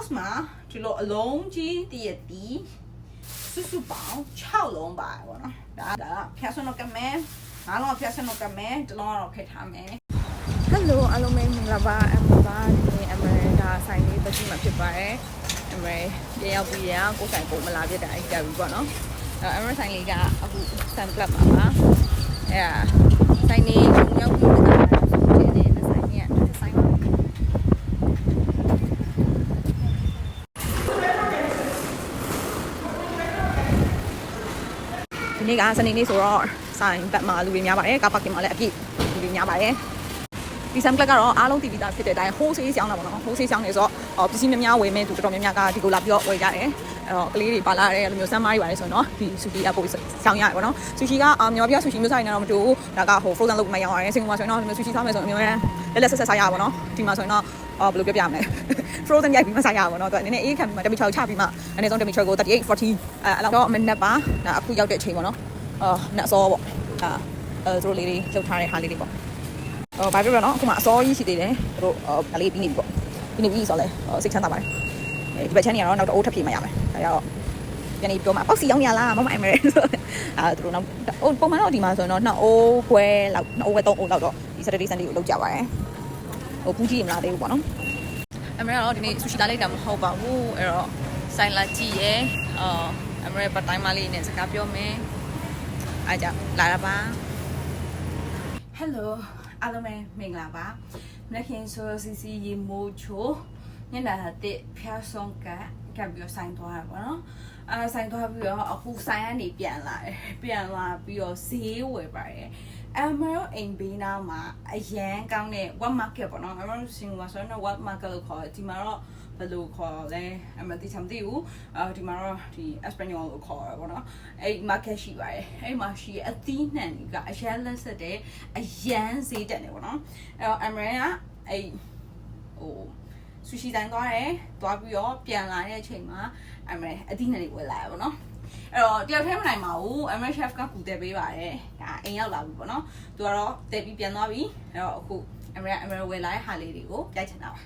box 嘛，就落龙鸡的底，叔包炒龙吧，我呢，ဒါဖျက်ဆွနော်ကမဲငါလုံးဖျက်ဆွနော်ကမဲတလုံးတော့ဖိတ်ထားမယ် Hello အားလုံးပဲမင်္ဂလာပါအမပါဒီအမေဒါဆိုင်လေးတကြီးမှာဖြစ်ပါတယ်အမေတယောက်ပြီးရကိုဆိုင်ပုံမလာပြတဲ့အိုက်ကြပြီပေါ့နော်အမေဆိုင်လေးကအခုဆန်ကလပ်မှာပါအဲဆိုင်လေးရောက်ပြီးတာဆိုတဲ့ဆိုင်ကြီးကဆိုင်ပါဒီနေ့ကစနေနေ့ဆိုတော့ဆိုင်ဘက်မှာလူတွေများပါတယ်ကားပါကင်မှာလည်းအပြည့်လူတွေများပါတယ်ဒီဆမ်ကလပ်ကတော့အားလုံးတည်ပြီးသားဖြစ်တဲ့အတိုင်း wholesale ဆောင်းတာပေါ့နော် wholesale ဆောင်းနေဆိုတော့ပစ္စည်းများများဝယ်မယ်သူတော်တော်များများကဒီကိုလာပြီးတော့ဝယ်ကြတယ်အဲ့တော့ကလေးတွေပါလာတယ်အဲ့လိုမျိုးဆမ်မားတွေပါတယ်ဆိုတော့ဒီဆူရှီအပို့ဆောင်းရတယ်ပေါ့နော်ဆူရှီကမြန်မာပြည်ဆူရှီမျိုးဆိုင်နေတော့မတူဘူးဒါကဟို frozen လုပ်မှရောင်းရတယ်စင်ကာပူမှာဆိုရင်တော့ဒီမျိုးဆူရှီစားမယ်ဆိုရင်အများကြီးလက်ဆက်စားရပါပေါ့နော်ဒီမှာဆိုရင်တော့ဘယ်လိုပြောပြမလဲ frozen ရိုက်ပြီးမှစားရပါပေါ့နော်သူကနည်းနည်းအေးခံပြီးမှ temperature ချပြီးမှအနည်းဆုံး temperature ကို38 40အဲ့လောက်တော့မနက်ပါဒါအခုရောက်တဲ့အချိန်ပေါ့နော်နက်စောပေါ့သူတို့လေးတွေလှုပ်ထားတဲ့ဟာလေးတွေပေါ့ဘာပြောရအောင်အခုမှအစောကြီးရှိသေးတယ်သူတို့ဒါလေးပြီးနေပြီပေါ့ပြီးနေပြီဆိုတော့လဲစိတ်ချမ်းသာပါတယ်ဒီဘက်ချမ်းနေရတော့နောက်တော့အိုးထပ်ပြေးမှရမယ်ဒါကြတော့ပြန်နေပြောမှာပေါက်စီရောက်နေရလားမမအိုင်မယ်သူတို့နောက်ပုံမှန်တော့ဒီမှာဆိုရင်တော့နှစ်အိုးခွဲလောက်နှစ်အိုးပဲသုံးအိုးလောက်တော့ဒီ Saturday Sunday ကိုလုပ်ကြပါတယ်ဟိုပူးကြည့်မလားသေးဘူးပေါ့နော်အမေကတော့ဒီနေ့ဆူရှီလာလိုက်တာမဟုတ်ပါဘူးအဲ့တော့ဆိုင်လာကြည့်ရဲအမေပတ်တိုင်းမလေးနဲ့စကားပြောမယ်အားကြလာတာပါ Hello အားလုံးပဲမင်္ဂလာပါမနက်ခင်းဆိုစီစီရေမိုးချိုညနေတဲ့ဖျားဆုံးကပြီးတော့ဆိုင်သွားတာပေါ့နော်ဆိုင်သွားပြီးတော့အခုဆိုင်ကနေပြန်လာပြီးတော့ဈေးဝယ်ပါတယ်အမရောအိမ်ဘေးနားမှာအရန်ကောင်းတဲ့ wet market ပေါ့နော်အမရောစင်ကာပူဆိုတော့ wet market လို့ခေါ်တယ်ဒီမှာတော့ဘယ်လိုခေါ်လဲအမသိချင်မသိဘူးဒီမှာတော့ဒီ Espanol လို့ခေါ်ရပါတော့အဲ့ market ရှိပါတယ်အဲ့မှာရှိအသီးနှံတွေကအရန်လက်ဆက်တဲ့အရန်ဈေးတက်နေပေါ့နော်အဲ့တော့အမရကအဲ့ဟိုဆူရှီတိုင်းသွားတယ်သွားပြီးတော့ပြန်လာတဲ့အချိန်မှာအမရအသီးနှံတွေဝယ်လာရပါတော့အဲ့တော့တယောက်ထဲမနိုင်ပါဘူးအမရ chef ကကူတယ်ပေးပါတယ်ဒါအိမ်ရောက်လာပြီပေါ့နော်သူကတော့တက်ပြီးပြန်သွားပြီအဲ့တော့အခုအမရဝယ်လာတဲ့ဟာလေးတွေကိုပြိုက်ချင်တာပါ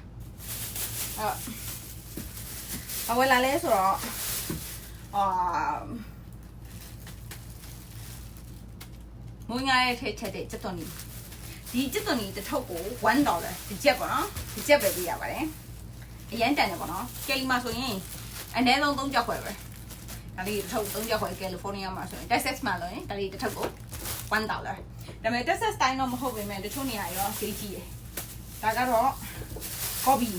ဘာဝယ်လာလဲဆိုတော့မွေးငါရဲ့ထည့်ချက်တဲ့ကျက်သွန်နီဒီကျက်သွန်နီတစ်ထုပ်ကို$1ဒီကျက်ပေါ့နော်ဒီကျက်ပဲပေးရပါတယ်အရန်တန်တယ်ပေါ့နော်ကယ်လီမှာဆိုရင်အနည်းဆုံး3ကျက်ခွဲပဲဒါလေးတစ်ထုပ်3ကျက်ခွဲကယ်လီဖိုးနီးယားမှာဆိုရင် Texas မှာဆိုရင်ဒါလေးတစ်ထုပ်ကို$1ဒါပေမဲ့ Texas တိုင်းတော့မဟုတ်ပေမဲ့တချို့နေရာရောဈေးကြီးတယ်ဒါကတော့ coffee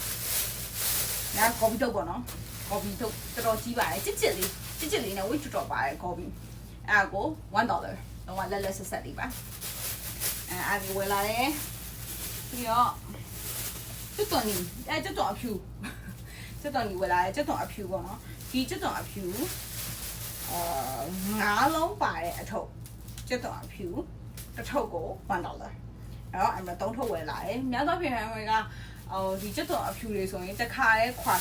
ဒါ coffee တော့ပေါ့နော် coffee တော့တော်တော်ကြီးပါတယ်ကြစ်လေးနဲ့ဝိတ်တော်ပါတယ် coffee အဲ့ကို$1တော့လက်ဆက်လေးပါအဲ့ဒီဝယ်လာတယ်ပြီးတော့ကျွတ်တော်နီကျွတ်တော်အဖြူဝယ်လာတယ်ကျွတ်တော်အဖြူပေါ့နော်ဒီကျွတ်တော်အဖြူ9လုံးပါတဲ့အထုပ်ကျွတ်တော်အဖြူတစ်ထုပ်ကို$1အဲ့တော့အမ3ထုပ်ဝယ်လာတယ်များသောဖြင့်အမေကဒီကျွတ်တော်အဖြူတွေဆိုရင်တစ်ခါရဲခွာ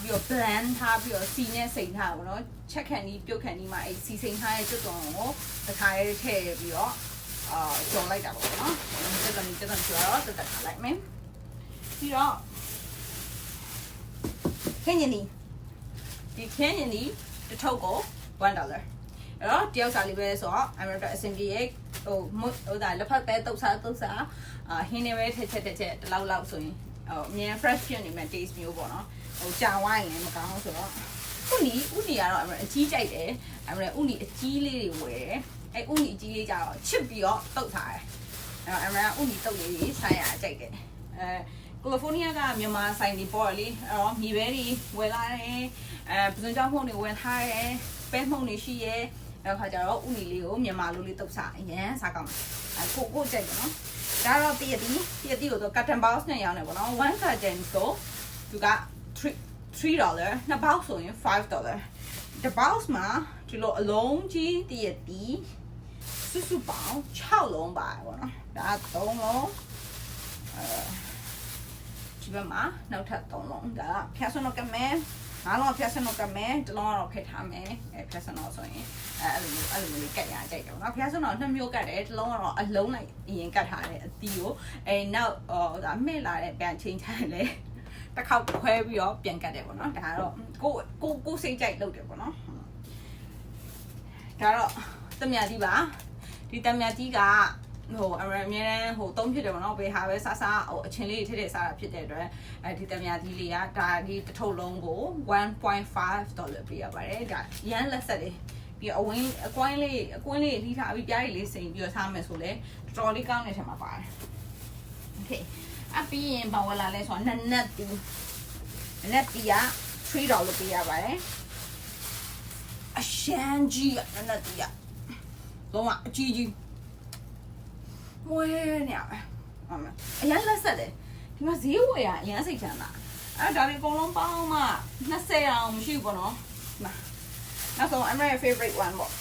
ပြီးတော့ blend ထားပြီးတော့စီနဲ့စိန်ထားပါတော့ချက်ခန့်ဒီပြုတ်ခန့်ဒီမှာအဲ့စီစိန်ထားတဲ့ကျွတ်တော်ကိုတစ်ခါရဲထည့်ပြီးတော့ကျော်လိုက်တာပေါ့နော်ကျွတ်တော်ကျော်တော့တက်ထားလိုက်မယ်ပြီးတော့ခင်းရင်ဒီခင်းရင်ဒီတစ်ထုပ်ကို$1အဲ့တော့တယောက်စားလေးပဲဆိုတော့အမေတို့အဆင်ပြေရဲ့ဟိုဒါလက်ဖက်ပဲတုပ်စားဟင်းနေပဲထည့်ချက်တစ်လောက်ဆိုရင်အမြန် fresh ဖြစ်နေမဲ့ taste မျိုးပေါ့နော်ဟိုကြာဝိုင်းလည်းမကောင်းဆိုတော့ဥနီကတော့အမအကြီးကြိုက်တယ်အမဥနီအကြီးလေးတွေဝယ်တယ်အဲ့ဥနီအကြီးလေးကြတော့ချစ်ပြီးတော့တုပ်ထားတယ်အဲ့အမဥနီတုပ်လေးတွေဆိုင်ရအကြိုက်တယ်ကယ်လီဖိုးနီးယားကမြန်မာဆိုင်တွေပေါ်လေအဲ့တော့မြေပဲတွေဝယ်လာတယ်ပစွန်ကြောင့်မှုန့်တွေဝယ်ထားတယ်ပဲမှုန့်တွေရှိရဲအဲ့ခါကျတော့ဥနီလေးကိုမြန်မာလိုလေးတုပ်စားအရင်စားကောင်းတယ်ကိုကြိုက်တယ်နော်ဒါတော့တည့်တီကိုတော့ carton box နဲ့ရောင်းနေပေါ့နော်1 carton ဆိုသူက$3နှစ် box ဆိုရင်$5ဒီ box မှာဒီလိုအလုံးကြီးတည့်တီစုပေါင်း6လုံးပါပေါ့နော်ဒါ3လုံးဒီဘက်မှာနောက်ထပ်3လုံးဒါဖျက်ဆွနော်ကမဲငါလုံးဖျက်ဆွနော်ကမဲတလုံးတော့ဖိတ်ထားမယ်ဖျက်ဆွနော်ဆိုရင်အဲ့လိုလေးကတ်ရကြိုက်တယ်နော်ဖျက်ဆွနော်2မျိုးကတ်တယ်တလုံးကတော့အလုံးလိုက်အရင်ကတ်ထားတယ်အတီးကိုနောက်ဒါမှဲ့လာတဲ့ပြန်ချင်းချတယ်လေ တစ်ခေါက်ခွဲပြီးတော့ပြန်ကတ်တယ်ပေါ့နော်ဒါကတော့ကိုစိတ်ကြိုက်လုပ်တယ်ပေါ့နော်ဒါတော့တမယာကြီးပါဒီတမယာကြီးကဟိုအမြဲတမ်းဟိုသုံးဖြစ်တယ်ပေါ့နော်ဘေးဟာပဲစားဟိုအချင်းလေးထည့်စားတာဖြစ်တဲ့အတွက်ဒီတမယာကြီးလေးကဒါဒီတစ်ထုပ်လုံးကို $1.5 ပေးရပါတယ်ဒါရန်လက်ဆက်တယ်ပြီးအကွင်းလေးလှီးထားပြီးပြားရည်လေးစိန်ပြီးတော့စားမယ်ဆိုလဲတော်တော်လေးကောင်းတဲ့ထဲမှာပါတယ်โอเคအပြီးရင်ဘာဝလာလဲဆိုတော့နက်တီက$3ပေးရပါတယ်အရှမ်းကြီးနက်တီကလုံးဝအကြီးမွေးနေရပဲအရန်လက်ဆက်တယ်ဒီမှာဈေးဝယ်ရအရန်စိတ်ချမ်းသာအဲ့ဒါဒီအကုန်လုံးပေါင်းမှ20အောင်မရှိဘူးပေါ့နော်နောက်ဆုံး I'm my favorite one ပေါ့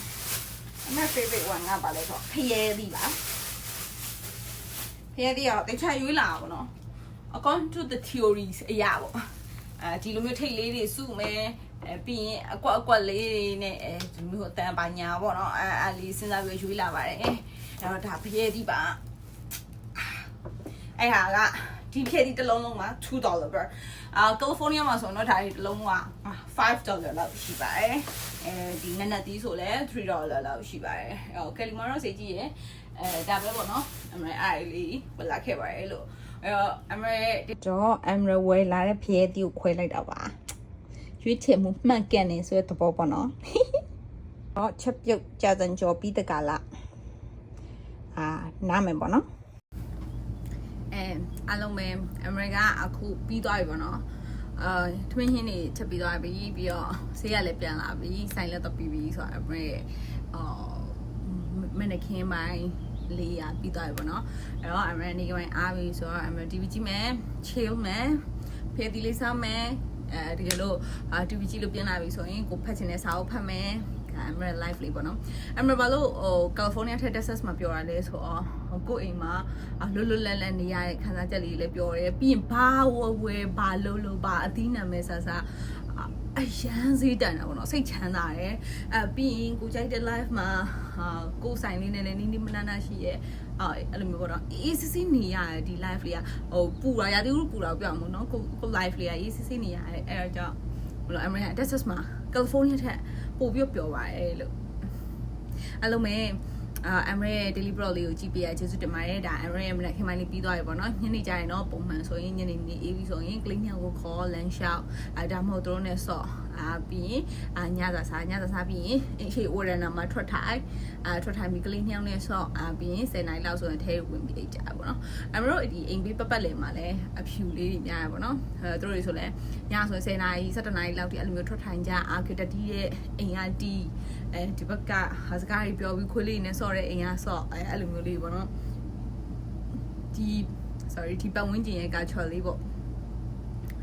my favorite one ကပါလဲဆိုဖရဲသီးပါဖရဲသီးကတော့တိတ်ချရွေးလာပါပေါ့နော် according to the theories အရာပေါ့ဒီလိုမျိုးထိတ်လေးတွေစုမယ်ပြီးရင်အကွက်လေးတွေနဲ့ဒီမျိုးအတန်ပါညာပေါ့နော်အဲ့လေးစဉ်းစားပြီးရွေးလာပါတယ်အဲ့တော့ဒါဖရဲသီးပါအဲ့ဟာကဒီဖရဲသီးတစ်လုံးလုံးမှာ$2ပဲကယ်လီဖိုးနီးယားမှာဆိုတော့ဒါဒီတစ်လုံးက$5လောက်ရှိပါတယ်ဒီနက်တီးဆိုလဲ$3လောက်ရှိပါတယ်ကယ်လီမာတော့စိတ်ကြည့်ရဒါပဲပေါ့နော်အမေအားလေးဝလာခဲ့ပါတယ်လို့အမေတော့အမေဝယ်လာတဲ့ဖရဲသီးကိုခွဲလိုက်တော့ပါရွေးချယ်မှုမှန်ကန်နေဆိုတဲ့သဘောပေါ့နော်တော့ချက်ပြုတ်ကြာစံကြော်ပြီးတကလာနားမယ်ပေါ့နော်အားလုံးပဲအမေကအခုပြီးသွားပြီပေါ့နော်ထမင်းဟင်းတွေချက်ပြီးသွားပြီပြီးတော့ဆေးရလည်းပြန်လာပြီဆိုင်လည်းတော့ပြီးပြီဆိုတော့အမေမနေ့ခင်းပိုင်းလေးရပြီးသွားပြီပေါ့နော်အဲ့တော့အမေနေကပိုင်းအားပြီဆိုတော့အမေ TV ကြည့်မယ် chill မယ်ဖေးတီလေးစားမယ်ဒီလို TV ကြည့်လို့ပြန်လာပြီဆိုရင်ကိုဖတ်ချင်တဲ့စာအုပ်ဖတ်မယ်အမေ live လေးပေါ့နော်အမေဘာလို့ကယ်လီဖိုးနီးယားထက် Texas မှာပြောရလဲဆိုတော့ကိုအိမ်မှာလွတ်လပ်နေရတဲ့ခန်းစားချက်လေးလည်းပြောရဲပြီးရင်ဘာဝယ်ဘာလို့ဘာအသီးနာမဲဆဆအရန်စည်းတန်တာပေါ့နော်စိတ်ချမ်းသာတယ်ပြီးရင်ကိုကြိုက်တဲ့ live မှာကိုဆိုင်လေးနဲ့လည်းနီးမနာရှိရဲ့အဲ့လိုမျိုးပေါ့နော် ECC နေရတယ်ဒီ live လေးကဟိုပူတာရာသီဥတုပူတာပြောင်းမို့နော်ကို live လေးက ECC နေရတယ်အဲ့တော့ကြောင့်ဘလို့ America Texas မှာ California ထက်ပိုပြီးပြောပါတယ်လို့အဲ့လိုမဲ့အမေရဲ့ daily blog လေးကိုကြည့်ပြရကျေးဇူးတင်ပါတယ်ဒါအမေရဲ့မနက်ခင်းပိုင်းလေးပြီးသွားပြီပေါ့နော်ညနေကျရင်တော့ပုံမှန်ဆိုရင်ညနေနေအေးပြီးဆိုရင်ကလေးညောင်ကိုခေါ်လမ်းလျှောက်ဒါမှမဟုတ်တို့နဲ့ဆော့ပြီးရင်ညစာစားပြီးရင်အရှိဝရဏမှာထွက်ထိုင်ပြီးကလေးညောင်နဲ့ဆော့ပြီးရင်10နာရီလောက်ဆိုရင်ထဲဝင်ပြီးကြပါပေါ့နော်အမေတို့ဒီအိမ်ဘေးပတ်လေမှာလည်းအဖြူလေးတွေများရပါတော့တို့တွေဆိုလဲညဆိုရင်10နာရီ17နာရီလောက်ဒီအဲ့လိုမျိုးထွက်ထိုင်ကြကတတီးရဲ့အိမ်ကတီးဒီဘက်ကဟာစကားတွေပြောပြီးခွေးလေးနဲ့ဆော့တဲ့အိမ်ကဆော့အဲ့လိုမျိုးလေးပေါ့နော်ဒီပတ်ဝန်းကျင်ရဲ့ကချော်လေးပေါ့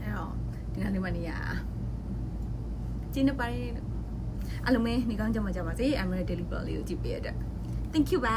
အဲ့တော့ဒီနေ့လေးမနေရကျင်းနေပါတယ်အဲ့လိုမျိုးနေကောင်းကြမှာကြပါစေအမေ daily blog လေးကိုကြည့်ပေးရတဲ့ thank you ပါ